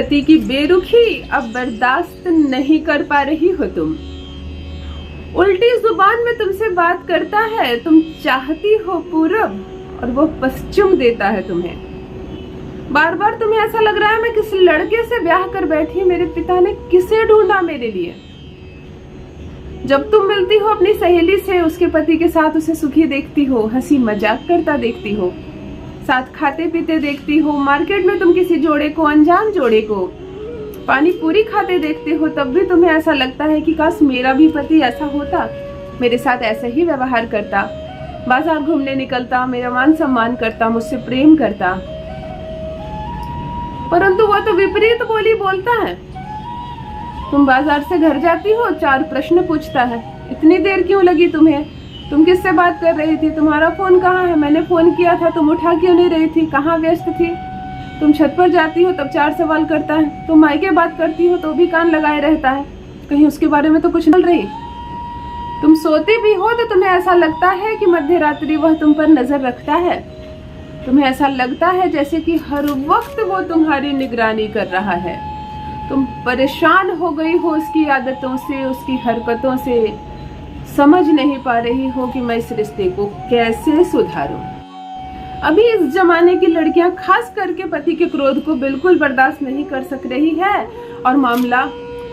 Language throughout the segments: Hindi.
पति की बेरुखी अब बर्दाश्त नहीं कर पा रही हो तुम। उल्टी जुबान में तुमसे बात करता है, तुम चाहती हो पूरब और वो पश्चिम देता है तुम्हें। बार बार तुम्हें ऐसा लग रहा है मैं किस लड़के से ब्याह कर बैठी, मेरे पिता ने किसे ढूंढा मेरे लिए। जब तुम मिलती हो अपनी सहेली से, उसके पति के साथ उसे सुखी देखती हो, हंसी मजाक करता देखती हो, साथ खाते पीते देखती हो, मार्केट में तुम किसी जोड़े को, अनजान जोड़े को पानी पूरी खाते देखते हो, तब भी तुम्हें ऐसा लगता है कि काश मेरा भी पति ऐसा होता, मेरे साथ ऐसा ही व्यवहार करता, बाजार घूमने निकलता, मेरा मान सम्मान करता, मुझसे प्रेम करता। परंतु वो तो विपरीत बोली बोलता है। तुम बाजार से घर जाती हो, 4 प्रश्न पूछता है, इतनी देर क्यों लगी तुम्हें, तुम किससे बात कर रही थी, तुम्हारा फोन कहाँ है, मैंने फोन किया था, तुम उठा क्यों नहीं रही थी, कहाँ व्यस्त थी। तुम छत पर जाती हो तब 4 सवाल करता है, तुम मायके बात करती हो तो भी कान लगाए रहता है, कहीं उसके बारे में तो कुछ नहीं रही। तुम सोती भी हो तो तुम्हें ऐसा लगता है कि मध्य रात्रि वह तुम पर नजर रखता है। तुम्हें ऐसा लगता है जैसे कि हर वक्त वो तुम्हारी निगरानी कर रहा है। तुम परेशान हो गई हो उसकी आदतों से, उसकी हरकतों से, समझ नहीं पा रही हो कि मैं इस रिश्ते को कैसे सुधारूं। अभी इस जमाने की लड़कियां खास करके पति के क्रोध को बिल्कुल बर्दाश्त नहीं कर सक रही है और मामला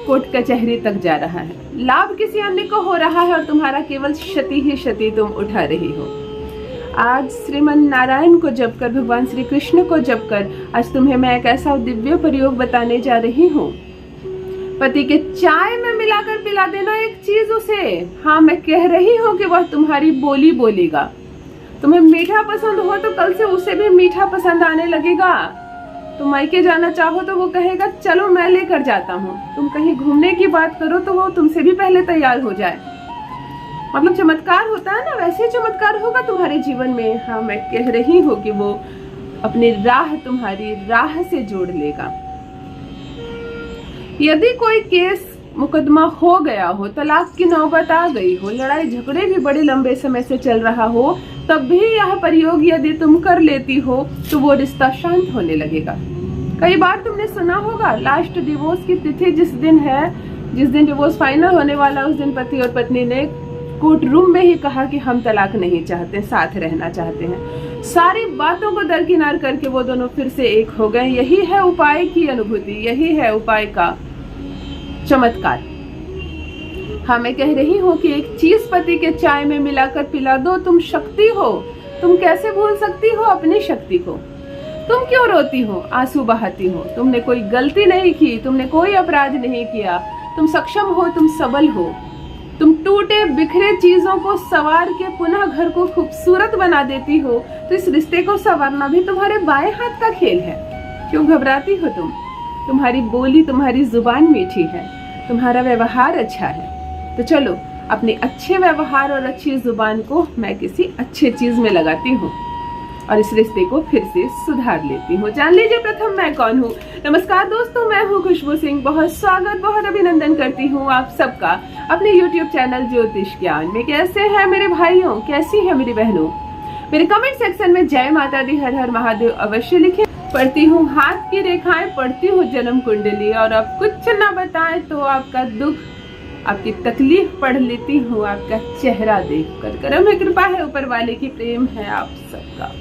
कोर्ट कचहरी तक जा रहा है। लाभ किसी अन्य को हो रहा है और तुम्हारा केवल क्षति ही क्षति तुम उठा रही हो। आज श्रीमन नारायण को जप कर, भगवान श्री कृष्ण को जप कर, आज तुम्हें मैं एक ऐसा दिव्य प्रयोग बताने जा रही हूँ। पति के चाय में मिलाकर पिला देना एक चीज उसे। हाँ, मैं कह रही हूँ कि वह तुम्हारी बोली बोलेगा। तुम्हें मीठा पसंद हो तो कल से उसे भी मीठा पसंद आने लगेगा। तुम मायके जाना चाहो तो वो कहेगा चलो मैं लेकर जाता हूँ। तुम कहीं घूमने की बात करो तो वो तुमसे भी पहले तैयार हो जाए। मतलब चमत्कार होता है ना, वैसे चमत्कार होगा तुम्हारे जीवन में। हाँ, मैं कह रही हूँ कि वो अपनी राह तुम्हारी राह से जोड़ लेगा। यदि कोई केस मुकदमा हो गया हो, तलाक की नौबत आ गई हो, लड़ाई झगड़े भी बड़े लंबे समय से चल रहा हो, तब भी यह प्रयोग यदि तुम कर लेती हो तो वो रिश्ता शांत होने लगेगा। कई बार तुमने सुना होगा लास्ट डिवोर्स की तिथि जिस दिन है, जिस दिन डिवोर्स फाइनल होने वाला, उस दिन पति और पत्नी ने कोर्ट रूम में ही कहा कि हम तलाक नहीं चाहते, साथ रहना चाहते हैं। सारी बातों को दरकिनार करके वो दोनों फिर से एक हो गए। यही है उपाय की अनुभूति, यही है उपाय का चमत्कार। हाँ, मैं कह रही हूँ कि एक चीज पति के चाय में मिलाकर पिला दो। तुम शक्ति हो, तुम कैसे भूल सकती हो अपनी शक्ति को। तुम क्यों रोती हो, आंसू बहाती हो। तुमने कोई गलती नहीं की, तुमने कोई अपराध नहीं किया। तुम सक्षम हो, तुम सबल हो। तुम टूटे बिखरे चीजों को संवार के पुनः घर को खूबसूरत बना देती हो। तो इस रिश्ते को संवारना भी तुम्हारे बाएं हाथ का खेल है। क्यों घबराती हो तुम? तुम्हारी बोली, तुम्हारी जुबान मीठी है, तुम्हारा व्यवहार अच्छा है। तो चलो अपने अच्छे व्यवहार और अच्छी जुबान को मैं किसी अच्छे चीज में लगाती हूँ और इस रिश्ते को फिर से सुधार लेती हूँ। जान लीजिए प्रथम मैं कौन हूँ। नमस्कार दोस्तों, मैं हूँ खुशबू सिंह। बहुत स्वागत, बहुत अभिनंदन करती हूँ आप सबका अपने YouTube चैनल ज्योतिष ज्ञान में। कैसे हैं मेरे भाइयों, कैसी है मेरी बहनों? मेरे कमेंट सेक्शन में जय माता दी, हर हर महादेव अवश्य लिखें। पढ़ती हूँ हाथ की रेखाएं, पढ़ती हूँ जन्म कुंडली, और अब कुछ ना बताएं तो आपका दुख, आपकी तकलीफ पढ़ लेती हूँ आपका चेहरा देखकर। करम है, कृपा है ऊपर वाले की, प्रेम है आप सबका।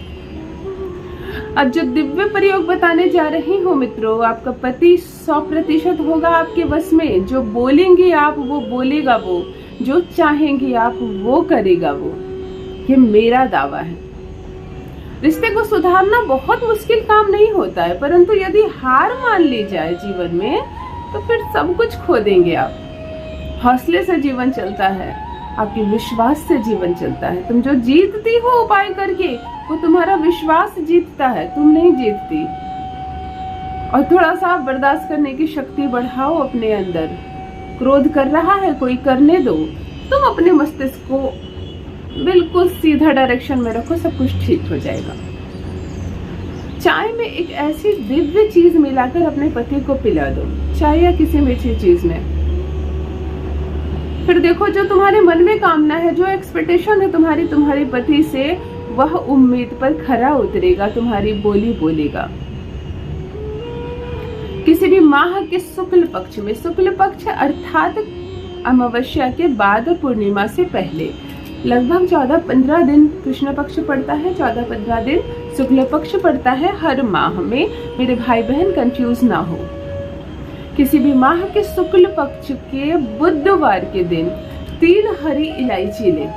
अब जो दिव्य प्रयोग बताने जा रही हूँ मित्रों, आपका पति 100% होगा आपके बस में। जो बोलेंगे आप वो बोलेगा, वो जो चाहेंगे आप वो करेगा वो। ये मेरा दावा है। रिश्ते को सुधारना बहुत मुश्किल काम नहीं होता है, परंतु यदि हार मान ली जाए जीवन में तो फिर सब कुछ खो देंगे आप। हौसले से जीवन चलता है, आपके विश्वास से जीवन चलता है। तुम जो जीतती हो उपाय करके, वो तुम्हारा विश्वास जीतता है, तुम नहीं जीतती। और थोड़ा सा बर्दाश्त करने की शक्ति बढ़ाओ अपने अंदर। क्रोध कर रहा है कोई, करने दो। तुम अपने मस्तिष्क को बिल्कुल सीधा डायरेक्शन में रखो, सब कुछ ठीक हो जाएगा। चाय में एक ऐसी दिव्य चीज मिलाकर अपने पति को पिला दो, चाय या किसी मीठी चीज में। फिर देखो, जो तुम्हारे मन में कामना है, जो एक्सपेक्टेशन है तुम्हारे पति से, वह उम्मीद पर खरा उतरेगा, तुम्हारी बोली बोलेगा। किसी भी माह के शुक्ल पक्ष में, शुक्ल पक्ष अर्थात अमावस्या के बाद और पूर्णिमा से पहले लगभग 14-15 दिन कृष्ण पक्ष पड़ता है, 14-15 दिन शुक्ल पक्ष पड़ता है हर माह में। मेरे भाई बहन कंफ्यूज ना हो। किसी भी माह के शुक्ल पक्ष के बुधवार के दिन 3 हरी इलायची ले।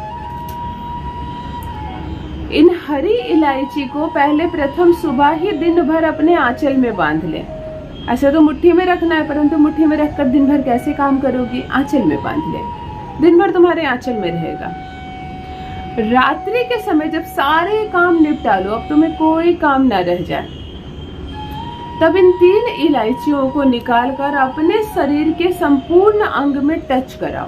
इन हरी इलायची को पहले प्रथम सुबह ही दिन भर अपने आंचल में बांध ले। ऐसा तो मुट्ठी में रखना है, परंतु मुट्ठी में रखकर दिन भर कैसे काम करोगी? आंचल में बांध ले, दिन भर तुम्हारे आंचल में रहेगा। रात्रि के समय जब सारे काम निपटा लो, अब तुम्हें कोई काम ना रह जाए, तब इन 3 इलायचियों को निकालकर अपने शरीर के संपूर्ण अंग में टच कराओ।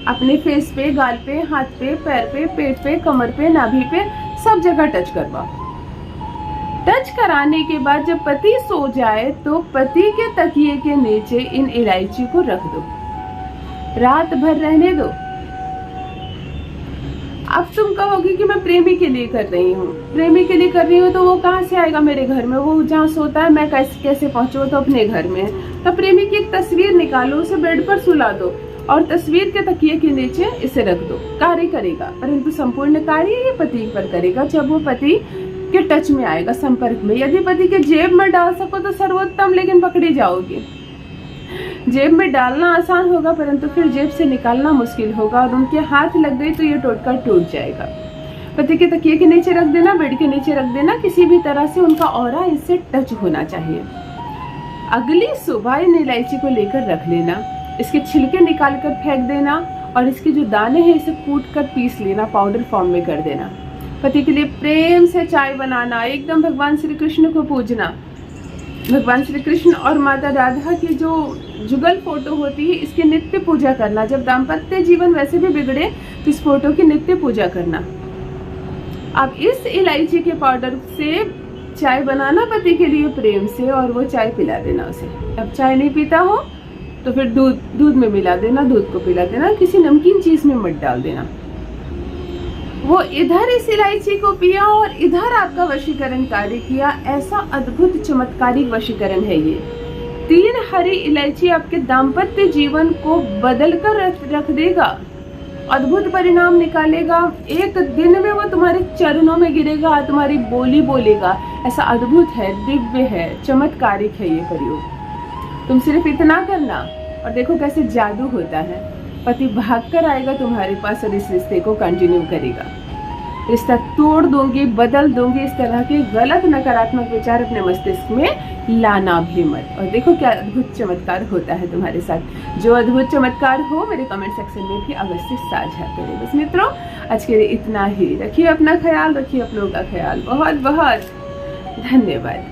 अपने फेस पे, गाल पे, हाथ पे, पैर पे, पेट पे, कमर पे, नाभि पे, सब जगह टच करवाओ। टच कराने के बाद जब पति सो जाए तो पति के तकिए के नीचे इन इलायची को रख दो, रात भर रहने दो। अब तुम कहोगी कि मैं प्रेमी के लिए कर रही हूँ, प्रेमी के लिए कर रही हूँ तो वो कहाँ से आएगा मेरे घर में? वो जहाँ सोता है मैं कैसे पहुंचूं? तो अपने घर में है। तो प्रेमी की एक तस्वीर निकालो, उसे बेड पर सुला दो और तस्वीर के तकिए के नीचे इसे रख दो। कार्य करेगा, परंतु संपूर्ण कार्य ये पति पर करेगा जब वो पति के टच में आएगा, संपर्क में। यदि पति के जेब में डाल सको तो सर्वोत्तम, लेकिन पकड़ी जाओगी। जेब में डालना आसान होगा, परंतु फिर जेब से निकालना मुश्किल होगा और उनके हाथ लग गई तो ये टोटका टूट जाएगा। पति के तकिए के नीचे रख देना, बेड के नीचे रख देना, किसी भी तरह से उनका ऑरा इससे टच होना चाहिए। अगली सुबह इन इलायची को लेकर रख लेना, इसके छिलके निकाल कर फेंक देना और इसके जो दाने हैं इसे कूट कर पीस लेना, पाउडर फॉर्म में कर देना। पति के लिए प्रेम से चाय बनाना, एकदम भगवान श्री कृष्ण को पूजना। भगवान श्री कृष्ण और माता राधा की जो जुगल फोटो होती है इसकी नित्य पूजा करना। जब दाम्पत्य जीवन वैसे भी बिगड़े तो इस फोटो की नित्य पूजा करना। अब इस इलायची के पाउडर से चाय बनाना पति के लिए प्रेम से और वो चाय पिला देना उसे। अब चाय नहीं पीता हो तो फिर दूध में मिला देना, दूध को पिला देना, किसी नमकीन चीज में मत डाल देना। वो इधर इस इलायची को पिया और इधर आपका वशीकरण कार्य किया। ऐसा अद्भुत चमत्कारिक वशीकरण है ये। 3 हरी इलायची आपके दाम्पत्य जीवन को बदल कर रख देगा, अद्भुत परिणाम निकालेगा। एक दिन में वो तुम्हारे चरणों में गिरेगा, तुम्हारी बोली बोलेगा। ऐसा अद्भुत है, दिव्य है, चमत्कारिक है ये प्रयोग। तुम सिर्फ इतना करना और देखो कैसे जादू होता है। पति भागकर आएगा तुम्हारे पास और इस रिश्ते को कंटिन्यू करेगा। रिश्ता तोड़ दूंगी, बदल दूंगी, इस तरह के गलत नकारात्मक विचार अपने मस्तिष्क में लाना भी मत। और देखो क्या अद्भुत चमत्कार होता है तुम्हारे साथ। जो अद्भुत चमत्कार हो मेरे कमेंट सेक्शन में भी अवश्य साझा करें। बस मित्रों, आज के लिए इतना ही। रखिए अपना ख्याल, रखिए अपनों का ख्याल। बहुत बहुत धन्यवाद।